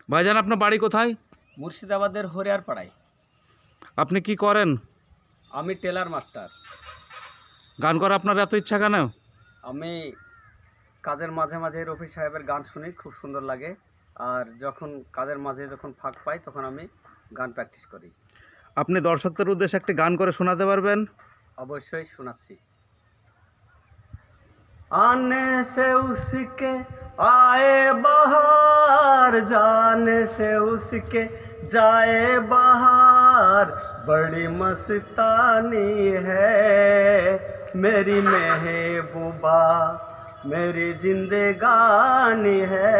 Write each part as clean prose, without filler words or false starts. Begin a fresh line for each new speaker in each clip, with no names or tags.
ভাইজান, আপনার বাড়ি কোথায়?
মুর্শিদাবাদের হরিয়ার পাড়ায়।
আপনি কি করেন?
আমি টেলার মাস্টার।
গান করা আপনার এত ইচ্ছা কেন?
আমি কাজের মাঝে মাঝে রফি সাহেবের গান শুনি, খুব সুন্দর লাগে। আর যখন কাজের মাঝে যখন ফাঁক পাই তখন আমি গান প্র্যাকটিস করি।
আপনি দর্শকদের উদ্দেশ্যে একটি গান করে শোনাতে পারবেন?
অবশ্যই শোনাচ্ছি। आने से उसके आए बहार, जाने से उसके जाए बहार, बड़ी मस्तानी है मेरी महबूबा, मेरी जिंदगानी है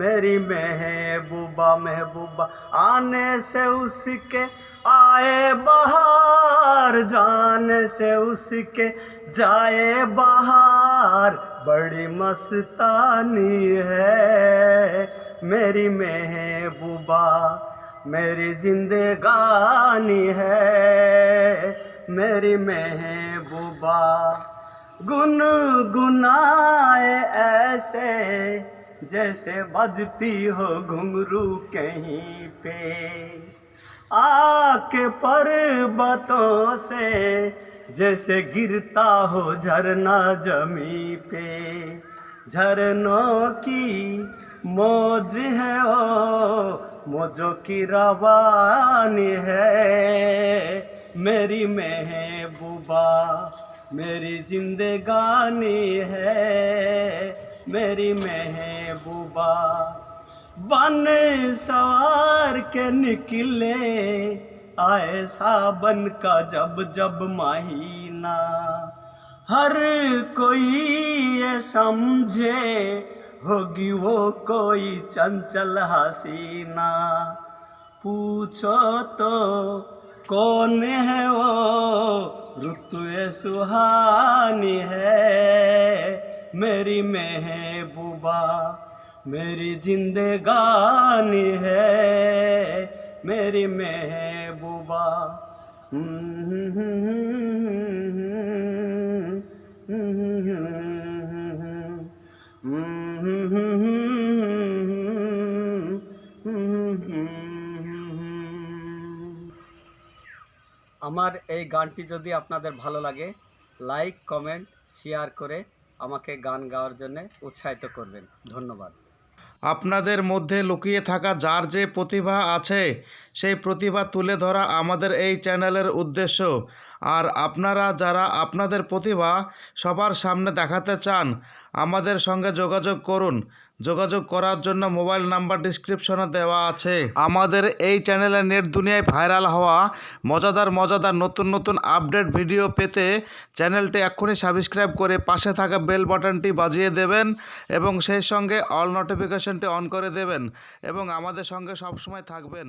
मेरी महबूबा महबूबा। आने से उसके आए बहार, जाने से उसके जाए बहार, बड़ी मस्तानी है मेरी महबूबा, मेरी जिंदगानी है मेरी महबूबा। गुनगुनाए ऐसे जैसे बजती हो घुंघरू कहीं पे, आके पर्वतों से जैसे गिरता हो झरना जमी पे, झरनों की मौज है ओ मौजों की रवानी है मेरी महबूबा, मेरी जिंदगानी है मेरी महबूबा। बन सवार के निकले आए सावन का जब जब महीना, हर कोई ये समझे होगी वो कोई चंचल हसीना। पूछो तो कौन है वो ऋतु सुहानी है मेरी महबूबा, मेरी जिंदगानी है मेरी महबूबा। আমার এই গানটি যদি আপনাদের ভালো লাগে, লাইক কমেন্ট শেয়ার করে আমাকে গান গাওয়ার জন্য উৎসাহিত করবেন। ধন্যবাদ।
আপনাদের মধ্যে লুকিয়ে থাকা যার যে প্রতিভা আছে সেই প্রতিভা তুলে ধরা আমাদের এই চ্যানেলের উদ্দেশ্য। আর আপনারা যারা আপনাদের প্রতিভা সবার সামনে দেখাতে চান, আমাদের সঙ্গে যোগাযোগ করুন। যোগাযোগ করার জন্য মোবাইল নাম্বার ডিসক্রিপশনে দেওয়া আছে। আমাদের এই চ্যানেলে নেট দুনিয়ায় ভাইরাল হওয়া মজাদার মজাদার নতুন নতুন আপডেট ভিডিও পেতে চ্যানেলটি এক্ষুনি সাবস্ক্রাইব করে পাশে থাকা বেল বাটনটি বাজিয়ে দেবেন এবং সেই সঙ্গে অল নোটিফিকেশনটি অন করে দেবেন এবং আমাদের সঙ্গে সবসময় থাকবেন।